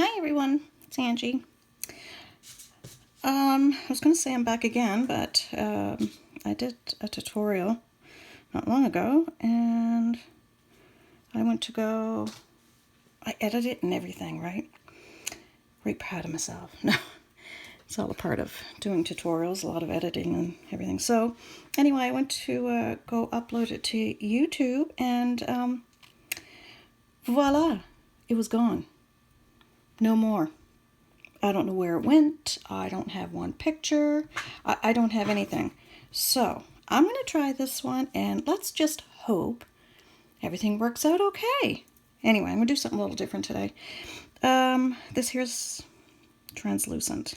Hi everyone, it's Angie. I was going to say I'm back again, but I did a tutorial not long ago, and I went to go, I edited it and everything, right? Very proud of myself. No, it's all a part of doing tutorials, a lot of editing and everything. So anyway, I went to go upload it to YouTube, and voila, it was gone. No more. I don't know where it went. I don't have one picture. I don't have anything. So I'm going to try this one, and let's just hope everything works out okay. Anyway, I'm going to do something a little different today. This here's translucent,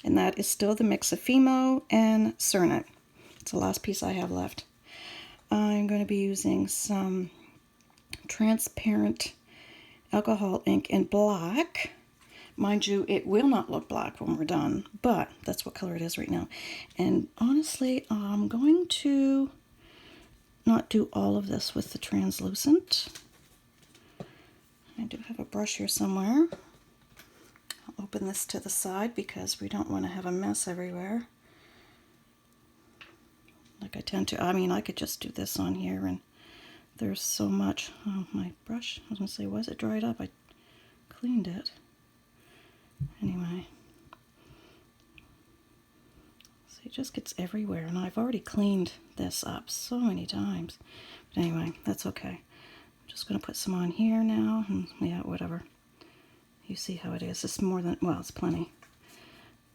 and that is still the mix of Fimo and Cernet. It's the last piece I have left. I'm going to be using some transparent alcohol ink in black. Mind you, it will not look black when we're done, but that's what color it is right now. And honestly, I'm going to not do all of this with the translucent. I do have a brush here somewhere. I'll open this to the side because we don't want to have a mess everywhere. Like I tend to, I could just do this on here, and there's so much. Oh, my brush, I was going to say, was it dried up? I cleaned it. Anyway, so it just gets everywhere, and I've already cleaned this up so many times. But anyway, that's okay. I'm just going to put some on here now, and yeah, whatever. You see how it is. It's more than, well, it's plenty.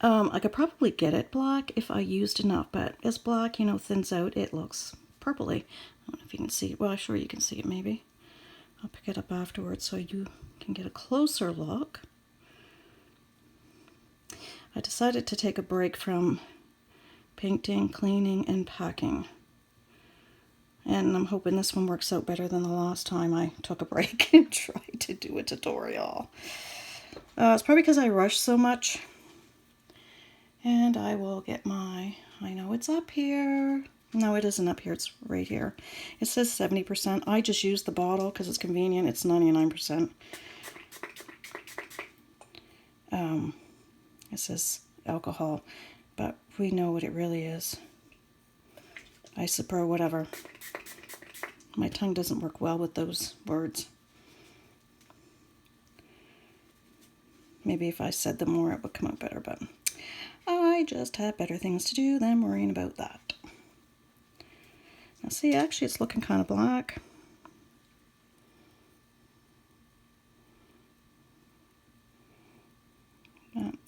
I could probably get it black if I used enough, but as black, you know, thins out, it looks purpley. I don't know if you can see it. Well, sure you can see it maybe. I'll pick it up afterwards so you can get a closer look. I decided to take a break from painting, cleaning, and packing. And I'm hoping this one works out better than the last time I took a break and tried to do a tutorial. It's probably because I rushed so much. And I will get my, I know it's up here. No, it isn't up here, it's right here. It says 70%. I just use the bottle because it's convenient. It's 99%. It says alcohol, but we know what it really is. Isopro, whatever. My tongue doesn't work well with those words. Maybe if I said them more, it would come out better, but I just have better things to do than worrying about that. Now see, actually it's looking kind of black.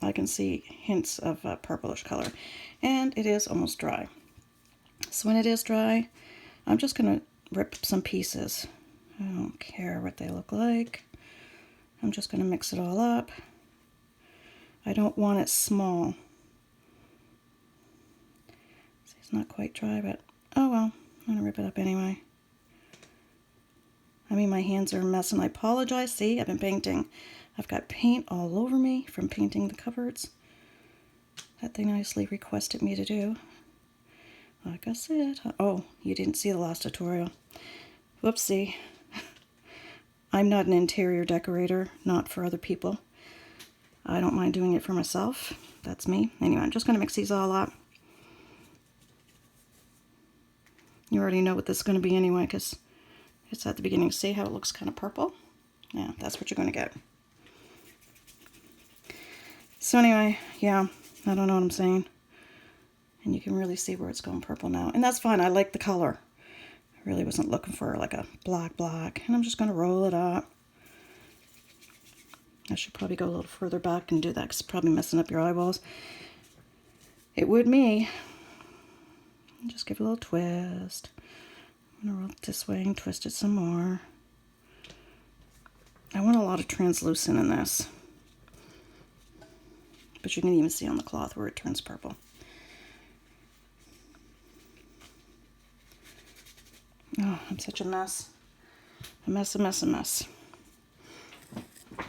I can see hints of purplish color, and it is almost dry. So when it is dry, I'm just going to rip some pieces. I don't care what they look like. I'm just going to mix it all up. I don't want it small. See, it's not quite dry, but oh well, I'm going to rip it up anyway. My hands are a mess, and I apologize. See, I've been painting. I've got paint all over me from painting the cupboards that they nicely requested me to do. Like I said, oh, you didn't see the last tutorial. Whoopsie. I'm not an interior decorator, not for other people. I don't mind doing it for myself. That's me. Anyway, I'm just going to mix these all up. You already know what this is going to be anyway, because it's at the beginning. See how it looks kind of purple? Yeah, that's what you're going to get. So anyway, yeah, I don't know what I'm saying. And you can really see where it's going purple now. And that's fine. I like the color. I really wasn't looking for like a black. And I'm just going to roll it up. I should probably go a little further back and do that because it's probably messing up your eyeballs. It would me. Just give it a little twist. I'm going to roll it this way and twist it some more. I want a lot of translucent in this. But you can even see on the cloth where it turns purple. Oh, I'm such a mess. A mess.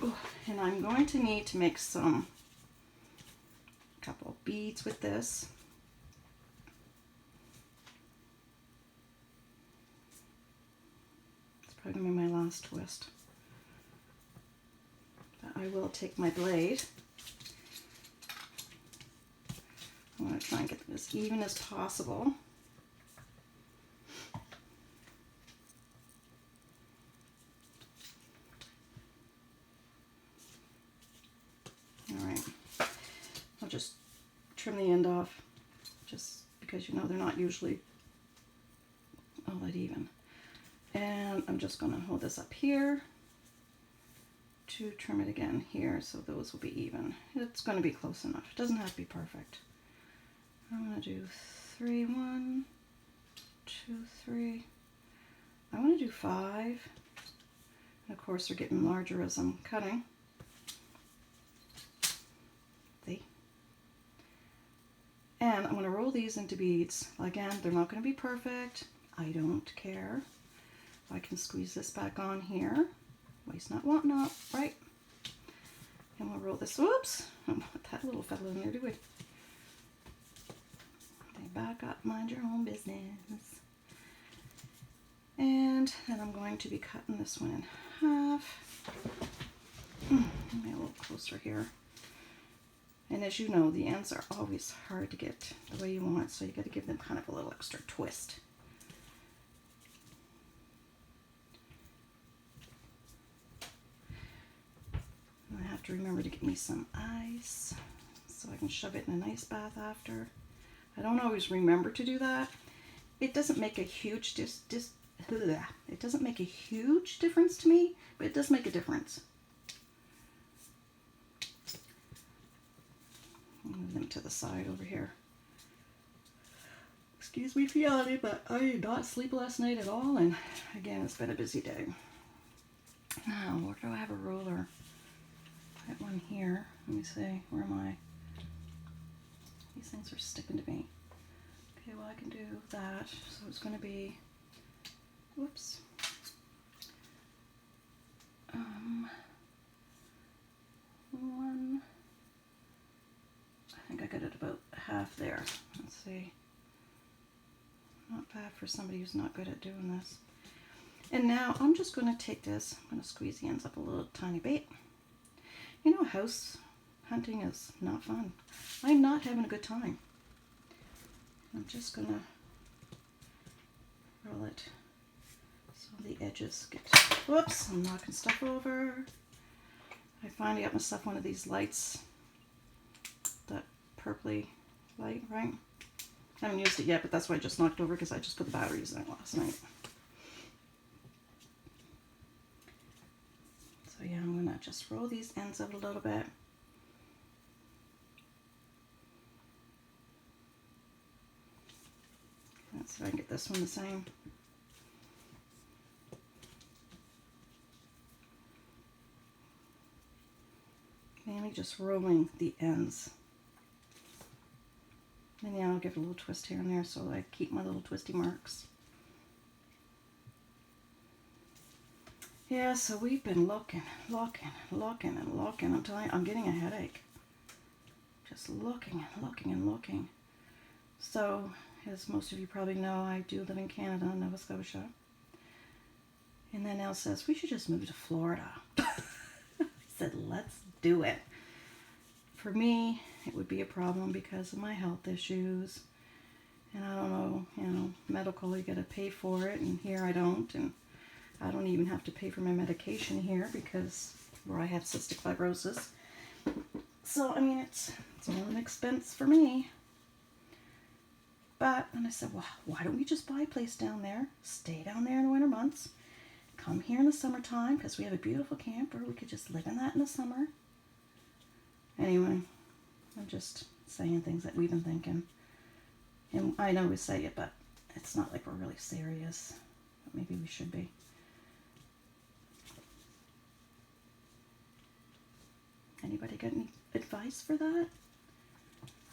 Ooh, and I'm going to need to make a couple of beads with this. It's probably going to be my last twist. I will take my blade. I'm going to try and get them as even as possible. All right, I'll just trim the end off, just because you know they're not usually all that even. And I'm just going to hold this up here to trim it again here, so those will be even. It's going to be close enough. It doesn't have to be perfect. I'm going to do 3, 1, 2, 3. I want to do 5. And of course, they're getting larger as I'm cutting. See? And I'm going to roll these into beads. Again, they're not going to be perfect. I don't care. I can squeeze this back on here. Waste not, want not, right? And we'll roll this. Whoops! Don't want that little fella in there, do we? Okay, back up, mind your own business. And then I'm going to be cutting this one in half. Let me a little closer here. And as you know, the ends are always hard to get the way you want, so you got to give them kind of a little extra twist. I have to remember to get me some ice so I can shove it in an ice bath after. I don't always remember to do that. It doesn't make a huge it doesn't make a huge difference to me, but it does make a difference. I'll move them to the side over here. Excuse me for yawning, but I did not sleep last night at all, and again, it's been a busy day. Now, where do I have a ruler? That one here. Let me see. Where am I? These things are sticking to me. Okay, well I can do that. So it's going to be, whoops. One. I think I got it about half there. Let's see. Not bad for somebody who's not good at doing this. And now I'm just going to take this. I'm going to squeeze the ends up a little tiny bit. You know, house hunting is not fun. I'm not having a good time. I'm just gonna roll it so the edges get, whoops, I'm knocking stuff over. I finally got myself one of these lights, that purpley light, right? I haven't used it yet, but that's why I just knocked over, because I just put the batteries in it last night. So yeah, I'm gonna just roll these ends out a little bit. Let's see if I can get this one the same. Mainly just rolling the ends. And yeah, I'll give it a little twist here and there so I keep my little twisty marks. Yeah, so we've been looking. I'm telling you, I'm getting a headache. Just looking. So, as most of you probably know, I do live in Canada, Nova Scotia. And then Elle says, we should just move to Florida. I said, let's do it. For me, it would be a problem because of my health issues. And I don't know, you know, medical, you gotta pay for it, and here I don't. And I don't even have to pay for my medication here because where I have cystic fibrosis. So, I mean, it's all an expense for me. But, and I said, well, why don't we just buy a place down there, stay down there in the winter months, come here in the summertime, because we have a beautiful camper. We could just live in that in the summer. Anyway, I'm just saying things that we've been thinking. And I know we say it, but it's not like we're really serious. But maybe we should be. Anybody got any advice for that?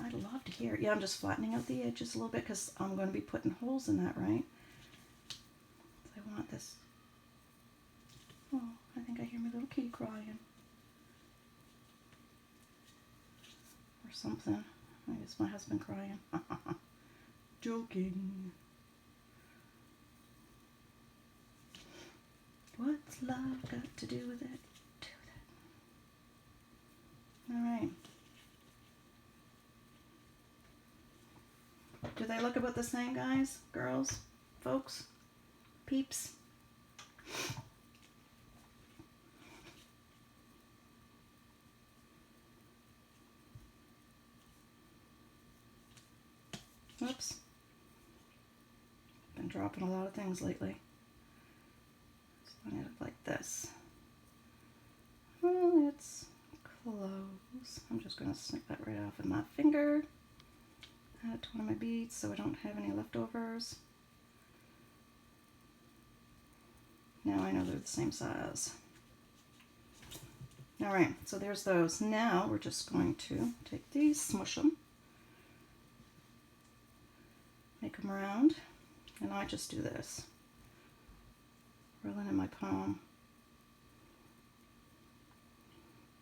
I'd love to hear it. Yeah, I'm just flattening out the edges a little bit because I'm going to be putting holes in that, right? So I want this. Oh, I think I hear my little kitty crying. Or something. I guess my husband crying. Joking. What's love got to do with it? they look about the same, guys, girls, folks, peeps? Whoops. Been dropping a lot of things lately. So I need it like this. Well, it's close. I'm just going to snip that right off with my finger. Add it to one of my beads so I don't have any leftovers. Now I know they're the same size. Alright, so there's those. Now we're just going to take these, smush them, make them round, and I just do this. Rolling in my palm.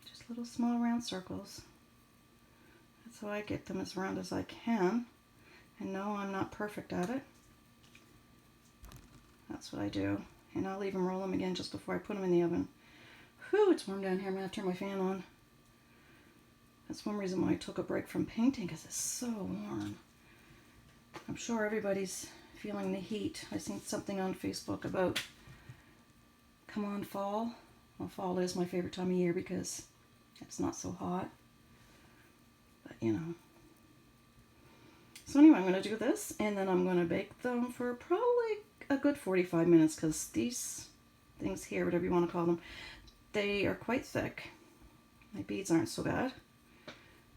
Just little small round circles. That's how I get them as round as I can. And no, I'm not perfect at it. That's what I do. And I'll even roll them again just before I put them in the oven. Whew, it's warm down here. I'm going to turn my fan on. That's one reason why I took a break from painting, because it's so warm. I'm sure everybody's feeling the heat. I seen something on Facebook about, come on fall. Well, fall is my favorite time of year because it's not so hot. But, you know. So anyway, I'm going to do this, and then I'm going to bake them for probably a good 45 minutes, because these things here, whatever you want to call them, they are quite thick. My beads aren't so bad,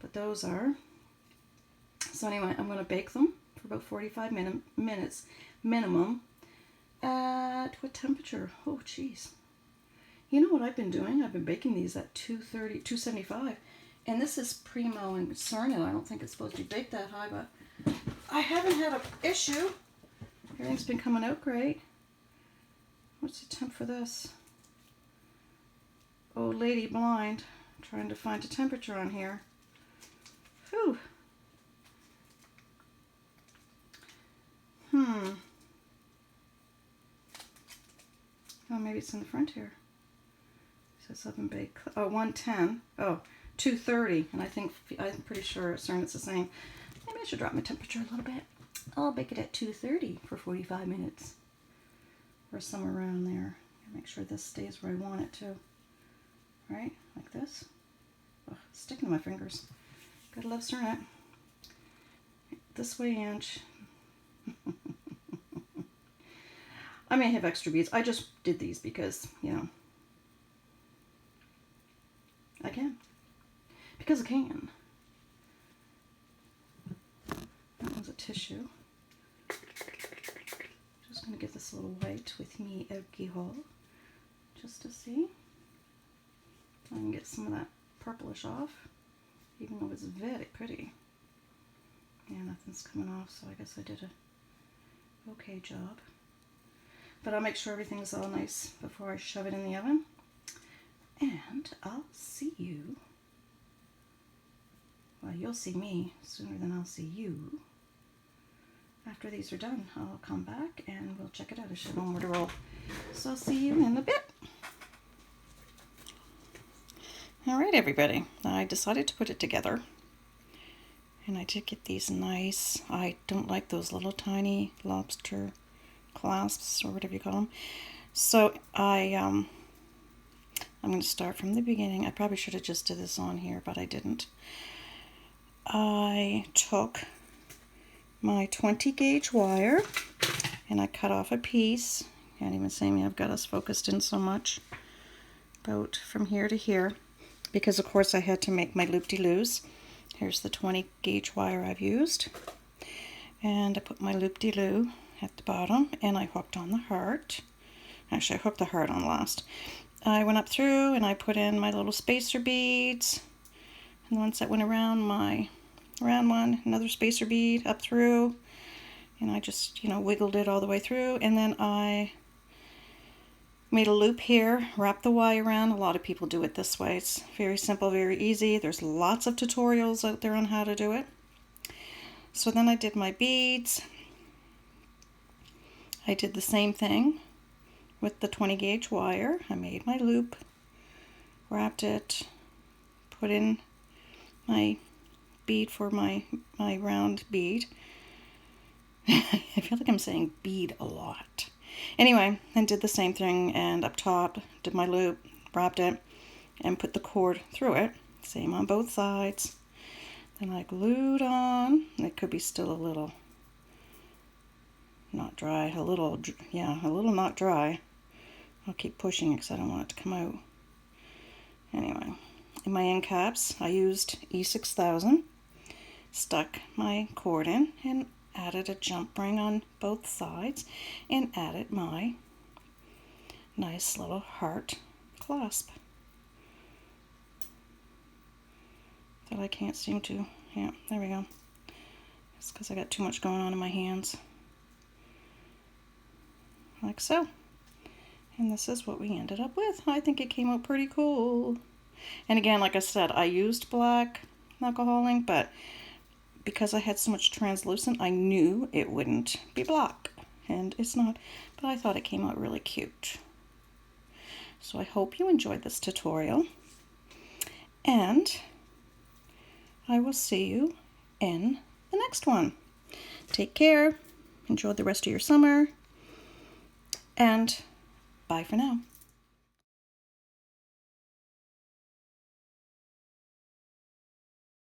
but those are. So anyway, I'm going to bake them for about 45 minutes minimum. At what temperature? Oh, jeez. You know what I've been doing? I've been baking these at 230, 275. And this is Primo and Cerna. I don't think it's supposed to be baked that high, but I haven't had an issue. Everything's been coming out great. What's the temp for this? Old lady blind. Trying to find a temperature on here. Whew. Oh, maybe it's in the front here. It says oven bake. Oh, 110. Oh, 230. And I'm pretty sure it's the same. Maybe I should drop my temperature a little bit. I'll bake it at 230 for 45 minutes. Or somewhere around there. Make sure this stays where I want it to. Right? Like this. Oh, it's sticking to my fingers. Gotta love Cernet. This way, Ange. I may have extra beads. I just did these because, you know, I can. Because I can. That was a tissue. Just going to get this a little white with me alcohol, just to see. I can get some of that purplish off, even though it's very pretty. Yeah, nothing's coming off, so I guess I did a okay job. But I'll make sure everything's all nice before I shove it in the oven. And I'll see you. Well, you'll see me sooner than I'll see you. After these are done, I'll come back and we'll check it out. I should know where to roll. So I'll see you in a bit. All right, everybody. I decided to put it together. And I did get these nice, I don't like those little tiny lobster clasps or whatever you call them. So I'm going to start from the beginning. I probably should have just did this on here, but I didn't. I took my 20 gauge wire and I cut off a piece. Can't even see me, I've got us focused in so much. About from here to here, because of course I had to make my loop-de-loos. Here's the 20 gauge wire I've used. And I put my loop-de-loo at the bottom and I hooked on the heart. Actually, I hooked the heart on last. I went up through and I put in my little spacer beads. And once that went around my round one, another spacer bead up through. And I just, you know, wiggled it all the way through. And then I made a loop here, wrapped the wire around. A lot of people do it this way. It's very simple, very easy. There's lots of tutorials out there on how to do it. So then I did my beads. I did the same thing with the 20 gauge wire. I made my loop, wrapped it, put in my bead for my round bead, I feel like I'm saying bead a lot. Anyway, I did the same thing, and up top did my loop, wrapped it, and put the cord through it. Same on both sides. Then I glued on. It could be still a little not dry, a little not dry. I'll keep pushing it because I don't want it to come out. Anyway, in my end caps, I used E6000, stuck my cord in, and added a jump ring on both sides, and added my nice little heart clasp that I can't seem to, yeah, there we go. It's because I got too much going on in my hands. Like so. And this is what we ended up with. I think it came out pretty cool. And again, like I said, I used black alcohol ink, but because I had so much translucent, I knew it wouldn't be black. And it's not, but I thought it came out really cute. So I hope you enjoyed this tutorial. And I will see you in the next one. Take care. Enjoy the rest of your summer. And bye for now.